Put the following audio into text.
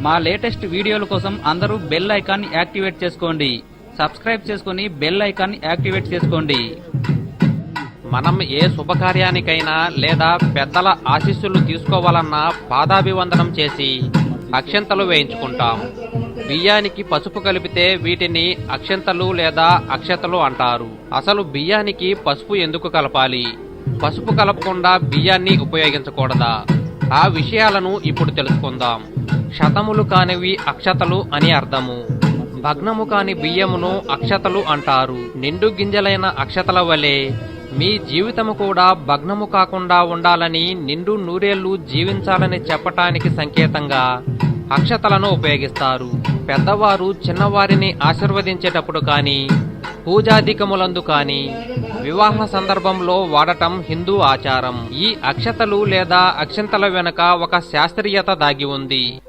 మా లేటెస్ట్ వీడియోల కోసం అందరూ బెల్ ఐకాన్ యాక్టివేట్ చేసుకోండి. సబ్స్క్రైబ్ చేసుకుని బెల్ ఐకాన్ యాక్టివేట్ చేసుకోండి. మనం ఏ శుభకార్యానికైనా లేదా పెద్దల ఆశీస్సులు తీసుకోవాలన్నా పాదాభివందనం చేసి అక్షంతలు వేయించుకుంటాం. బియ్యానికి పసుపు కలిపితే వీటిని అక్షంతలు లేదా అక్షతలు అంటారు. అసలు బియ్యానికి పసుపు ఎందుకు కలపాలి? పసుపు కలపకుండా బియ్యాన్ని ఉపయోగించకూడదా? ఆ విషయాలను ఇప్పుడు తెలుసుకుందాం. శతములు కానివి అక్షతలు అని అర్థము. భగ్నము కాని బియ్యమును అక్షతలు అంటారు. నిండు గింజలైన అక్షతల వలె మీ జీవితము కూడా భగ్నము కాకుండా ఉండాలని, నిండు నూరేళ్లు జీవించాలని చెప్పటానికి సంకేతంగా అక్షతలను ఉపయోగిస్తారు. పెద్దవారు చిన్నవారిని ఆశీర్వదించేటప్పుడు కానీ, పూజాధికములందు కానీ, వివాహ సందర్భంలో వాడటం హిందూ ఆచారం. ఈ అక్షతలు లేదా అక్షంతల వెనుక ఒక శాస్త్రీయత దాగి ఉంది.